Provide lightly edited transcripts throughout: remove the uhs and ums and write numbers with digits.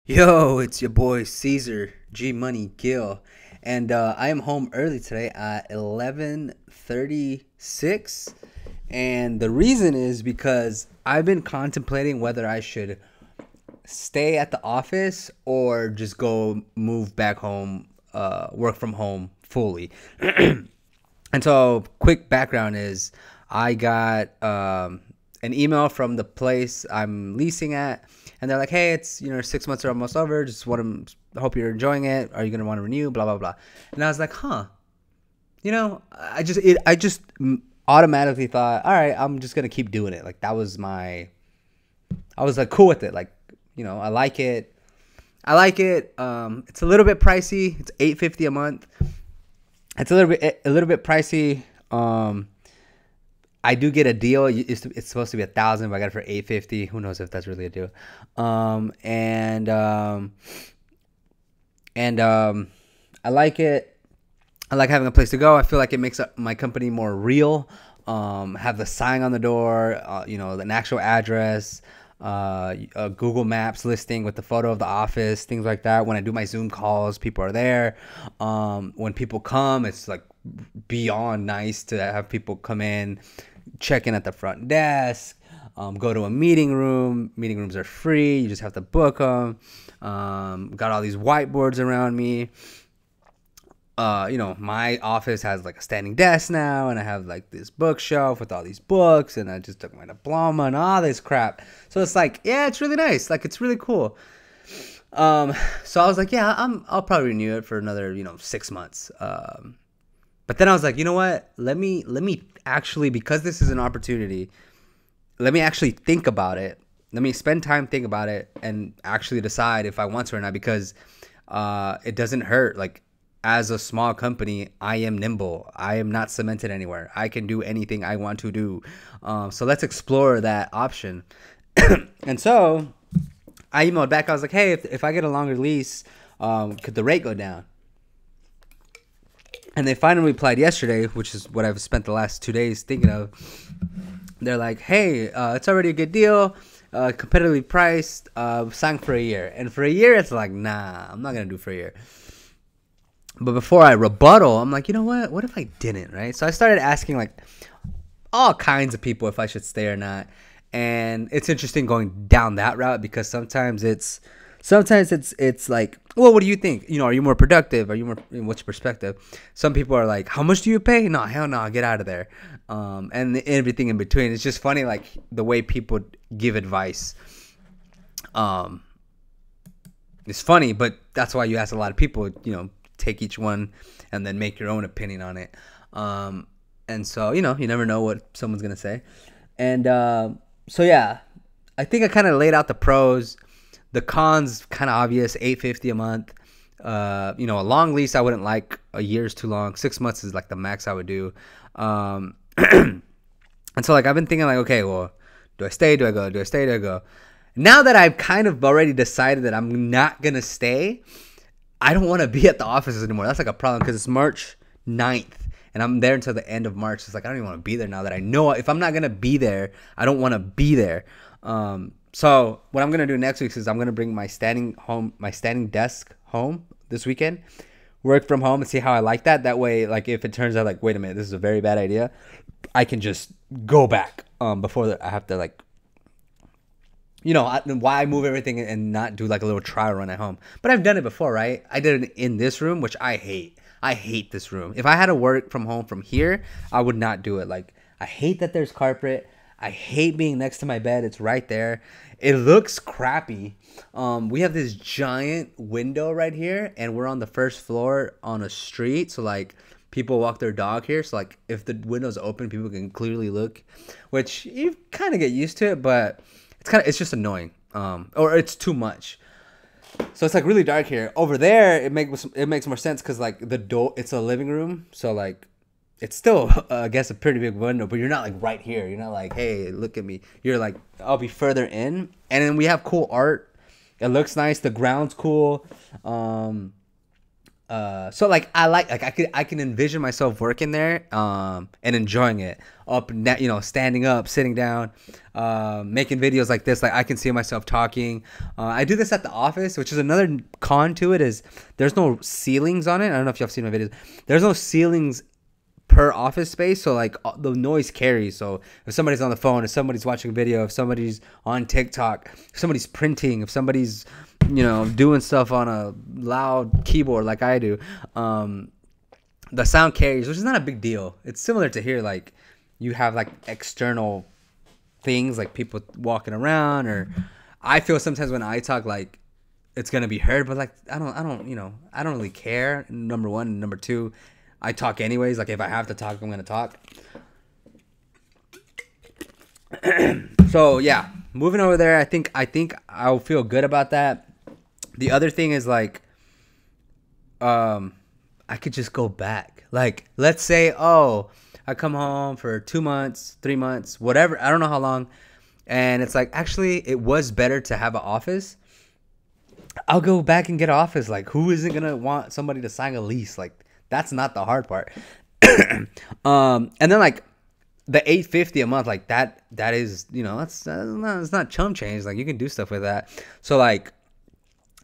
Yo, it's your boy Cesar G Money Gill, and I am home early today at 11:36, and the reason is because I've been contemplating whether I should stay at the office or just go move back home, work from home fully. And so, quick background is I got an email from the place I'm leasing at, and they're like, "Hey, it's 6 months are almost over. Just want to hope you're enjoying it. Are you gonna want to renew? Blah blah blah." And I was like, "Huh." I just automatically thought, "All right, I'm just gonna keep doing it." Like that was my. I was like cool with it. Like I like it. I like it. It's a little bit pricey. It's $850 a month. It's a little bit pricey. I do get a deal. It's supposed to be 1,000, but I got it for 850. Who knows if that's really a deal? And I like it. I like having a place to go. I feel like it makes my company more real. Have the sign on the door. An actual address. A Google Maps listing with the photo of the office, things like that. When I do my Zoom calls, people are there. When people come, it's like beyond nice to have people come in, check in at the front desk, go to a meeting room. Meeting rooms are free. You just have to book them. Got all these whiteboards around me. My office has like a standing desk now, and I have like this bookshelf with all these books, and I just took my diploma and all this crap. So it's like, yeah, it's really nice. Like it's really cool. So I was like, yeah, I'll probably renew it for another, 6 months. But then I was like, you know what? Let me actually, because this is an opportunity, let me actually think about it. Let me spend time think about it and actually decide if I want to or not, because it doesn't hurt. Like, as a small company, I am nimble. I am not cemented anywhere. I can do anything I want to do. So let's explore that option. And so I emailed back. I was like, hey, if I get a longer lease, could the rate go down? And they finally replied yesterday, which is what I've spent the last 2 days thinking of. They're like, hey, it's already a good deal. Competitively priced. Sign for a year. And for a year, it's like, nah, I'm not going to do for a year. But before I rebuttal, I'm like, you know what? What if I didn't, right? So I started asking like all kinds of people if I should stay or not. And it's interesting going down that route, because sometimes it's like, well, what do you think? Are you more productive? Are you more, what's your perspective? Some people are like, how much do you pay? No, hell no, get out of there. And everything in between. It's just funny, like the way people give advice. It's funny, but that's why you ask a lot of people, take each one and then make your own opinion on it. And so, you never know what someone's going to say. And so, yeah, I think I kind of laid out the pros. The cons, kind of obvious, $850 a month. A long lease I wouldn't like. A year is too long. 6 months is like the max I would do. And so, like, I've been thinking, like, okay, well, do I stay? Do I go? Do I stay? Do I go? Now that I've kind of already decided that I'm not going to stay, I don't want to be at the offices anymore. That's like a problem, because it's March 9th and I'm there until the end of March. It's like, I don't even want to be there now that I know if I'm not going to be there, I don't want to be there. So what I'm going to do next week is I'm going to bring my standing desk home this weekend, work from home, and see how I like that. That way, like if it turns out like, wait a minute, this is a very bad idea, I can just go back before I have to like, why move everything and not do like a little trial run at home? But I've done it before, right? I did it in this room, which I hate. I hate this room. If I had to work from home from here, I would not do it. Like, I hate that there's carpet. I hate being next to my bed. It's right there. It looks crappy. We have this giant window right here, and we're on the first floor on a street. So, like, people walk their dog here. So, like, if the window's open, people can clearly look, which you kind of get used to it, but it's just annoying, or it's too much. So it's like really dark here. Over there, it makes more sense because like the door, it's a living room, so like it's still I guess a pretty big window, but you're not like right here. You're not like, hey, look at me. You're like, I'll be further in, and then we have cool art. It looks nice. The ground's cool. So like I can envision myself working there and enjoying it, standing up, sitting down, making videos like this. Like I can see myself talking. I do this at the office, which is another con to it, is there's no ceilings on it. I don't know if y'all have seen my videos. There's no ceilings per office space, so like the noise carries. So if somebody's on the phone, if somebody's watching a video, if somebody's on TikTok, if somebody's printing, if somebody's doing stuff on a loud keyboard like I do, the sound carries, which is not a big deal. It's similar to here, like you have like external things like people walking around, or I feel sometimes when I talk like it's gonna be heard, but like I don't really care. Number one, and number two, I talk anyways. Like if I have to talk, I'm gonna talk. So yeah, moving over there, I think I'll feel good about that. The other thing is like, I could just go back. Like let's say, I come home for 2 months, 3 months, whatever. I don't know how long, and it's like actually it was better to have an office. I'll go back and get an office. Like who isn't gonna want somebody to sign a lease? Like that's not the hard part. And then like the $850 a month, like that is, it's not chump change. Like you can do stuff with that. So like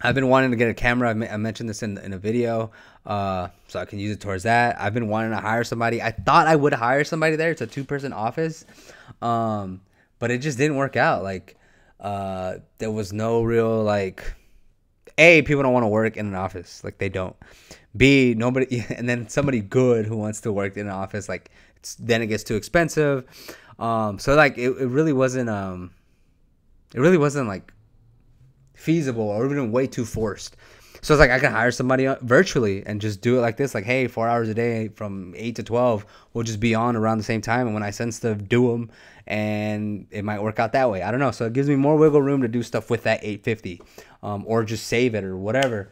I've been wanting to get a camera. I mentioned this in a video, so I can use it towards that. I've been wanting to hire somebody. I thought I would hire somebody there. It's a 2-person office, but it just didn't work out. Like there was no real like. A, people don't want to work in an office. Like they don't. B, nobody, and then somebody good who wants to work in an office, like then it gets too expensive. So like it really wasn't like feasible, or even way too forced. So it's like I can hire somebody virtually and just do it like this. Like, hey, 4 hours a day from 8 to 12, we'll just be on around the same time. And when I send stuff, do them, and it might work out that way. I don't know. So it gives me more wiggle room to do stuff with that $850, or just save it or whatever.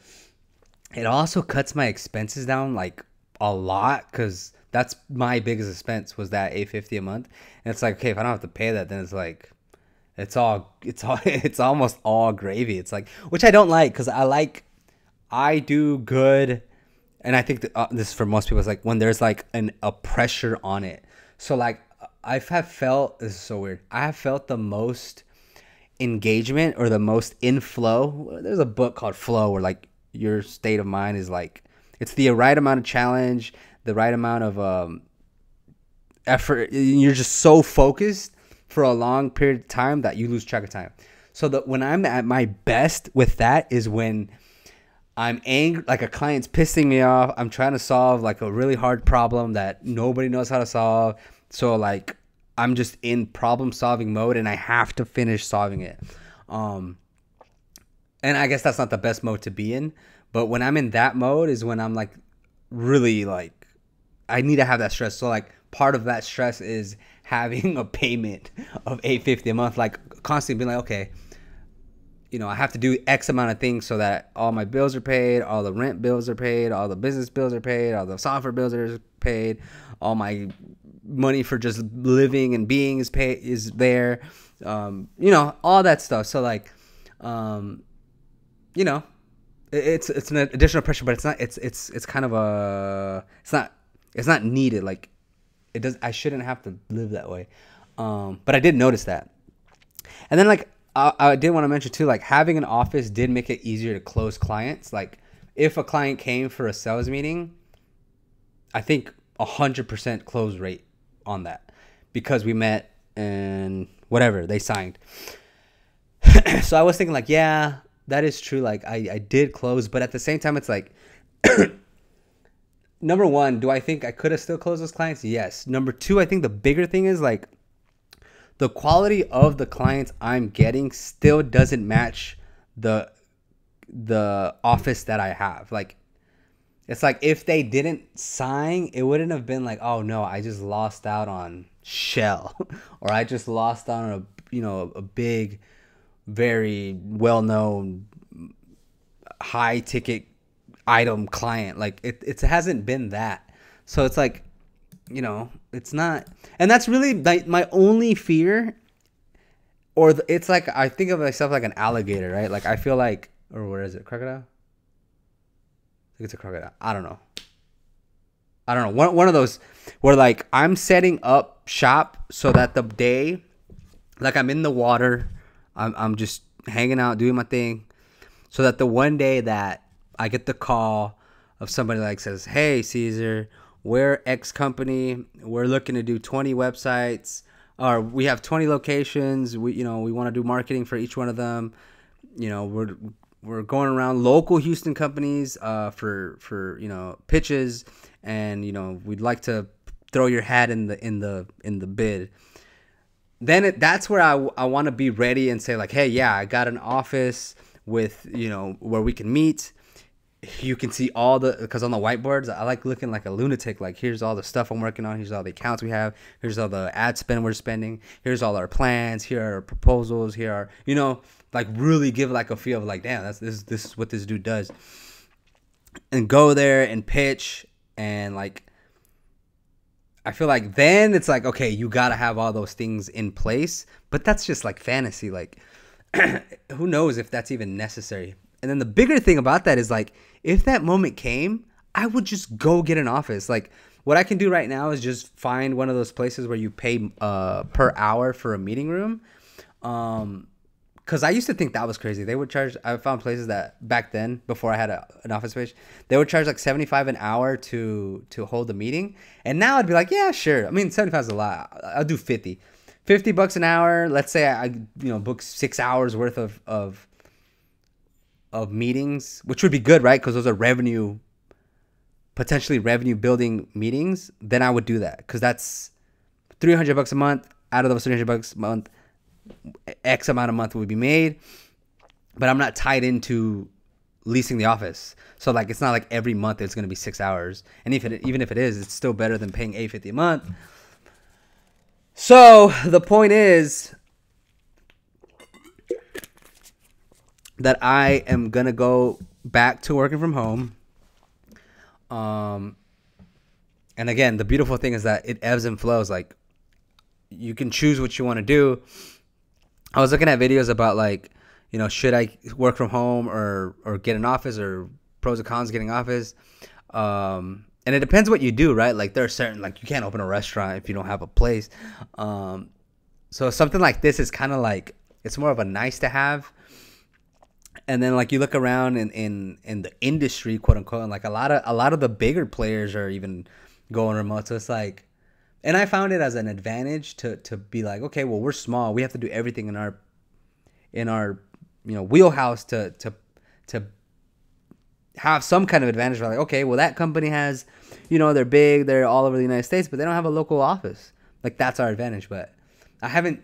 It also cuts my expenses down like a lot, because that's my biggest expense was that $850 a month. And it's like, okay, if I don't have to pay that, then it's like it's almost all gravy. It's like, which I don't like, because I do good, and I think that, this is for most people, it's like when there's like a pressure on it. So like I have felt, this is so weird, I have felt the most engagement or the most inflow. There's a book called Flow, where like your state of mind is like, it's the right amount of challenge, the right amount of effort. You're just so focused for a long period of time that you lose track of time. So when I'm at my best with that is when I'm angry, like a client's pissing me off. I'm trying to solve like a really hard problem that nobody knows how to solve. So like I'm just in problem solving mode, and I have to finish solving it. And I guess that's not the best mode to be in, but when I'm in that mode is when I'm like really like, I need to have that stress. So like part of that stress is having a payment of $850 a month, like constantly being like, okay, I have to do X amount of things so that all my bills are paid, all the rent bills are paid, all the business bills are paid, all the software bills are paid, all my money for just living and being is there, all that stuff. So like, it's an additional pressure, but it's kind of it's not needed. Like I shouldn't have to live that way. But I did notice that. And then like, I did want to mention too, like having an office did make it easier to close clients. Like if a client came for a sales meeting, I think 100% close rate on that, because we met and whatever, they signed. So I was thinking like, yeah, that is true. Like I did close, but at the same time, it's like, number one, do I think I could have still closed those clients? Yes. Number two, I think the bigger thing is like, the quality of the clients I'm getting still doesn't match the office that I have. Like, it's like if they didn't sign, it wouldn't have been like, oh no, I just lost out on Shell, or I just lost out on a big, very well-known, high-ticket item client. Like it hasn't been that. So it's like, it's not, and that's really like my only fear. Or it's like I think of myself like an alligator, right? Like I feel like, or what is it, crocodile? It's a crocodile. I don't know. One of those where like I'm setting up shop so that the day, like I'm in the water, I'm just hanging out doing my thing, so that the one day that I get the call of somebody like says, "Hey Cesar, we're X company. We're looking to do 20 websites, or we have 20 locations. We want to do marketing for each one of them. We're going around local Houston companies for pitches, and we'd like to throw your hat in the bid." Then that's where I want to be ready and say like, "Hey, yeah, I got an office with where we can meet. You can see all because on the whiteboards, I like looking like a lunatic. Like, here's all the stuff I'm working on. Here's all the accounts we have. Here's all the ad spend we're spending. Here's all our plans. Here are our proposals. Here are, like really give like a feel of like, damn, this is what this dude does." And go there and pitch, and like, I feel like then it's like, okay, you got to have all those things in place, but that's just like fantasy. Like, who knows if that's even necessary? And then the bigger thing about that is like, if that moment came, I would just go get an office. Like, what I can do right now is just find one of those places where you pay per hour for a meeting room. Because I used to think that was crazy. They would charge, I found places that back then, before I had an office space, they would charge like $75 an hour to hold a meeting. And now I'd be like, yeah, sure. I mean, 75 is a lot. I'll do 50. $50 an hour. Let's say I book 6 hours worth of meetings, which would be good, right? Because those are potentially revenue building meetings. Then I would do that, because that's $300 a month. Out of those $300 a month, X amount a month would be made, but I'm not tied into leasing the office. So like, it's not like every month it's going to be 6 hours. And even if it is, it's still better than paying $850 a month. So the point is that I am going to go back to working from home. And again, the beautiful thing is that it ebbs and flows. Like, you can choose what you want to do. I was looking at videos about like, should I work from home or get an office, or pros and cons getting office. And it depends what you do, right? Like, there are certain, like, you can't open a restaurant if you don't have a place. So something like this is kind of like, it's more of a nice to have. And then like, you look around in the industry, quote unquote, and like a lot of the bigger players are even going remote. So it's like, and I found it as an advantage to be like, okay, well, we're small. We have to do everything in our wheelhouse to have some kind of advantage. We're like, okay, well, that company has, they're big, they're all over the United States, but they don't have a local office. Like, that's our advantage. But I haven't.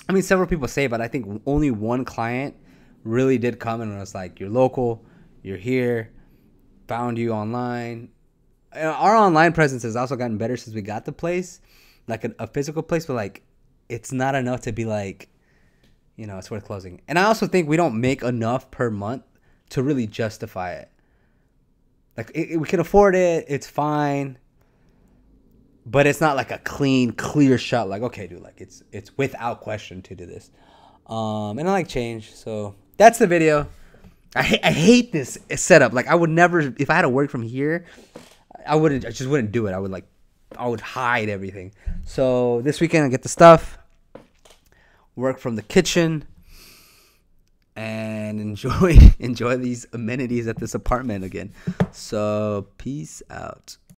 I mean, several people say, but I think only one client really did come and was like, "You're local, you're here, found you online." Our online presence has also gotten better since we got the place, like a physical place, but like, it's not enough to be like, it's worth closing. And I also think we don't make enough per month to really justify it. Like, we can afford it, it's fine, but it's not like a clear shot. Like, okay, dude, like it's without question to do this. And I like change, so that's the video. I hate this setup. Like, I would never, if I had to work from here, I just wouldn't do it. I would hide everything. So this weekend I get the stuff, work from the kitchen, and enjoy these amenities at this apartment again. So peace out.